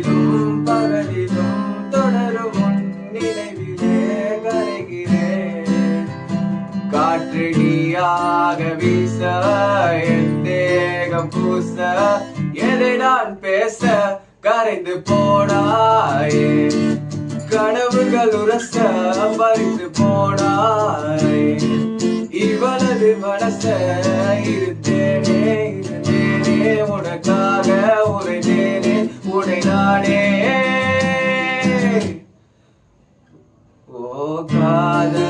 இரவிலும் பகலிலும் தொடரும் உன் நினைவிலே கரைகிறேன். காற்று நீயாக வீச என் தேகம் பூச எதை நான் பேச கரைந்து போனாயே. கனவுகள் உரச பறித்து போனாயே. இவளது மனச இருந்தேனே உனக்காக உரைந்தேனே உனை நானே. ஓ காதல்